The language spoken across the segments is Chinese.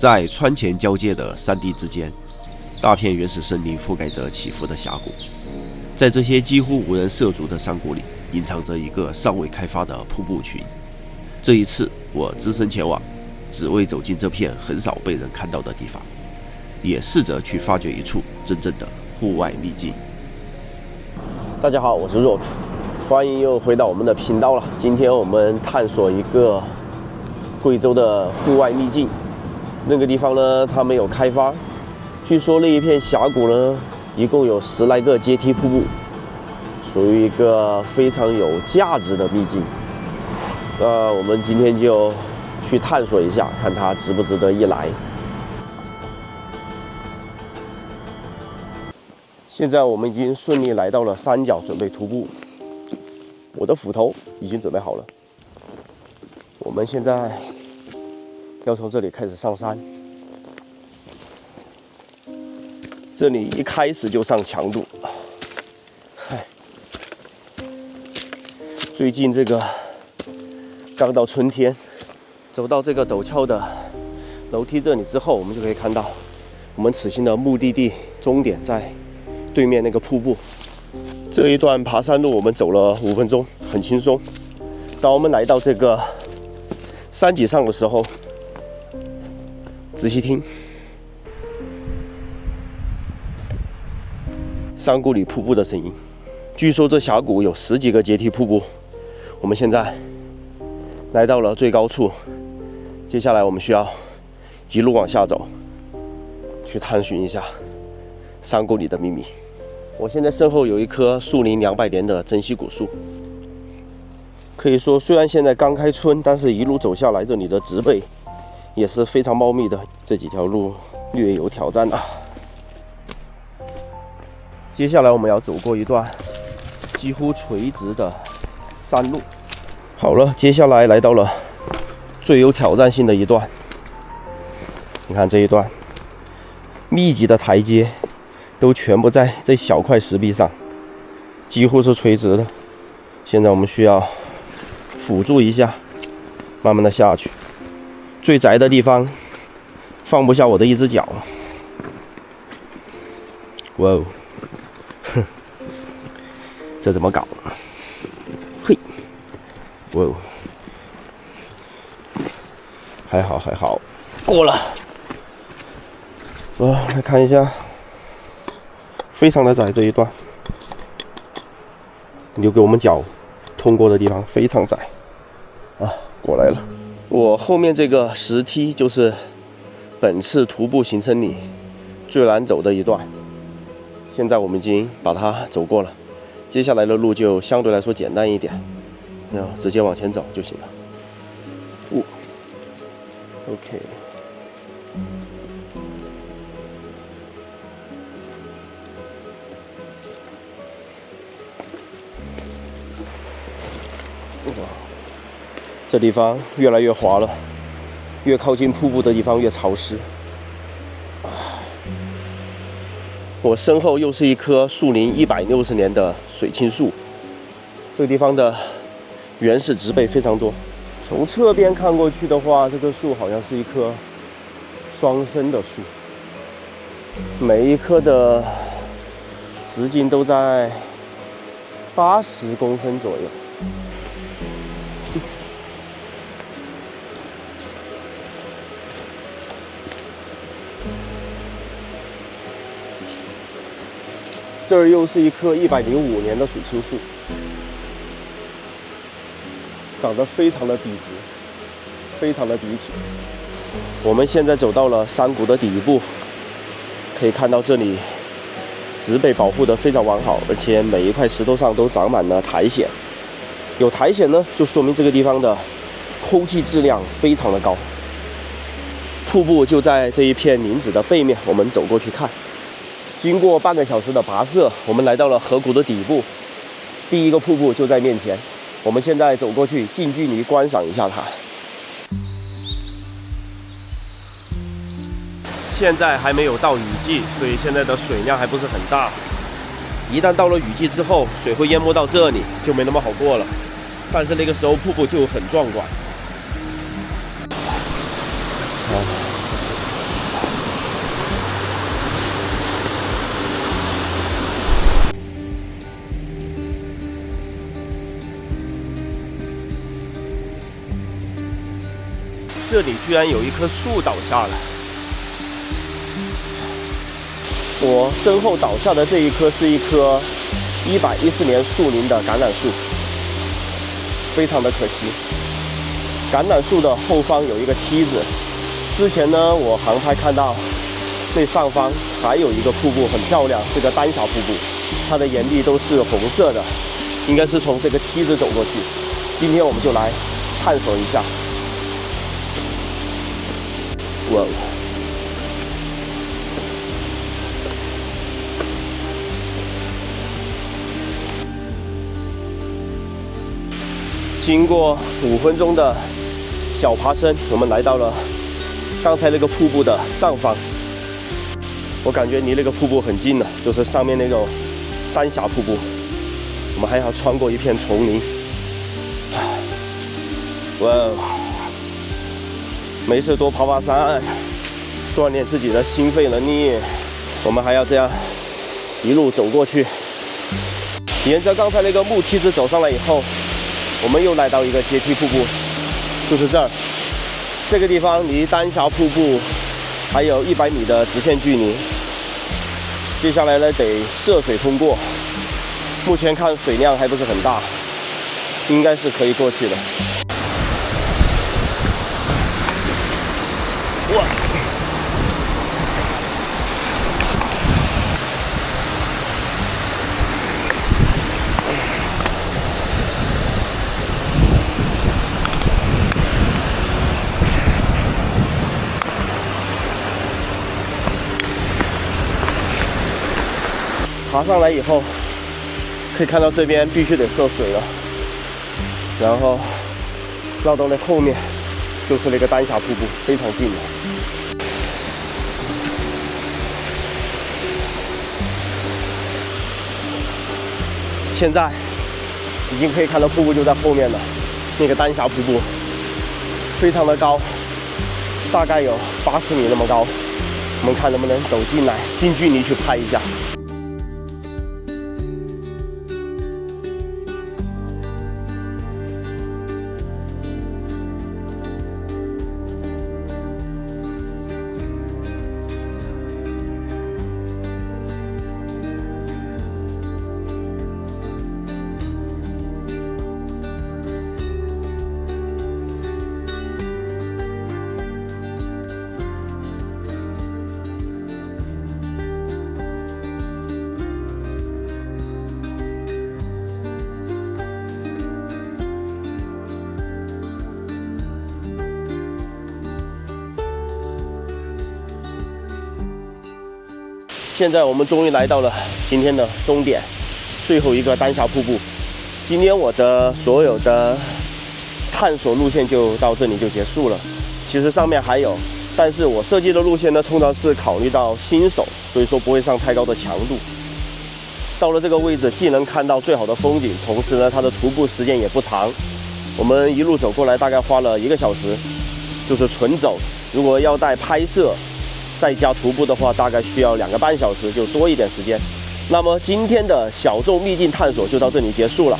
在川黔交界的山地之间，大片原始森林覆盖着起伏的峡谷。在这些几乎无人涉足的山谷里，隐藏着一个尚未开发的瀑布群。这一次，我只身前往，只为走进这片很少被人看到的地方，也试着去发掘一处真正的户外秘境。大家好，我是 Rock， 欢迎又回到我们的频道了。今天我们探索一个贵州的户外秘境。那个地方呢，它没有开发。据说那一片峡谷呢，一共有10来个阶梯瀑布，属于一个非常有价值的秘境。那我们今天就去探索一下，看它值不值得一来。现在我们已经顺利来到了山脚，准备徒步。我的斧头已经准备好了。我们现在要从这里开始上山。这里一开始就上强度。最近这个刚到春天，走到这个陡峭的楼梯这里之后，我们就可以看到我们此行的目的地终点在对面那个瀑布。这一段爬山路我们走了5分钟，很轻松。当我们来到这个山脊上的时候，仔细听，山谷里瀑布的声音。据说这峡谷有10几个阶梯瀑布。我们现在来到了最高处，接下来我们需要一路往下走，去探寻一下山谷里的秘密。我现在身后有一棵树龄200年的珍稀古树，可以说虽然现在刚开春，但是一路走下来，这里的植被也是非常茂密的。这几条路略有挑战啊。接下来我们要走过一段几乎垂直的山路。好了，接下来来到了最有挑战性的一段。你看这一段密集的台阶都全部在这小块石壁上，几乎是垂直的。现在我们需要辅助一下，慢慢的下去。最窄的地方放不下我的一只脚。哇哦，哼，这怎么搞？嘿，哇哦，还好还好，过了。来看一下，非常的窄这一段，留给我们脚通过的地方非常窄啊，过来了。我后面这个石梯就是本次徒步行程里最难走的一段，现在我们已经把它走过了，接下来的路就相对来说简单一点，然后直接往前走就行了。OK。这地方越来越滑了，越靠近瀑布的地方越潮湿。我身后又是一棵树龄160年的水青树，这个地方的原始植被非常多。从侧边看过去的话，这棵树好像是一棵双生的树，每一棵的直径都在80公分左右。这儿又是一棵105年的水青树，长得非常的笔直，非常的笔挺。我们现在走到了山谷的底部，可以看到这里植被保护得非常完好，而且每一块石头上都长满了苔藓。有苔藓呢，就说明这个地方的空气质量非常的高。瀑布就在这一片林子的背面，我们走过去看。经过半个小时的跋涉，我们来到了河谷的底部，第一个瀑布就在面前。我们现在走过去，近距离观赏一下它。现在还没有到雨季，所以现在的水量还不是很大。一旦到了雨季之后，水会淹没到这里，就没那么好过了。但是那个时候瀑布就很壮观。这里居然有一棵树倒下了。我身后倒下的这一棵是一棵110年树龄的橄榄树，非常的可惜。橄榄树的后方有一个梯子，之前呢我航拍看到最上方还有一个瀑布，很漂亮，是个丹霞瀑布，它的岩壁都是红色的，应该是从这个梯子走过去。今天我们就来探索一下。哇！经过5分钟的小爬升，我们来到了刚才那个瀑布的上方。我感觉离那个瀑布很近了，就是上面那种丹霞瀑布。我们还要穿过一片丛林。哇！没事多爬爬山，锻炼自己的心肺能力。我们还要这样一路走过去，沿着刚才那个木梯子走上来以后，我们又来到一个阶梯瀑布，就是这儿。这个地方离丹霞瀑布还有100米的直线距离。接下来呢，得涉水通过。目前看水量还不是很大，应该是可以过去的。哇！爬上来以后，可以看到这边必须得涉水了，然后绕到那后面就是那个丹霞瀑布，非常近了。现在已经可以看到瀑布就在后面了，那个丹霞瀑布非常的高，大概有80米那么高。我们看能不能走进来，近距离去拍一下。现在我们终于来到了今天的终点，最后一个丹霞瀑布。今天我的所有的探索路线就到这里就结束了。其实上面还有，但是我设计的路线呢，通常是考虑到新手，所以说不会上太高的强度。到了这个位置，既能看到最好的风景，同时呢，它的徒步时间也不长。我们一路走过来，大概花了1个小时，就是纯走。如果要带拍摄，再加徒步的话，大概需要2个半小时，就多一点时间。那么今天的小众秘境探索就到这里结束了。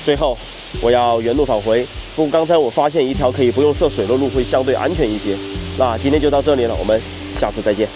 最后，我要原路返回。不过刚才我发现一条可以不用涉水的路会相对安全一些。那今天就到这里了，我们下次再见。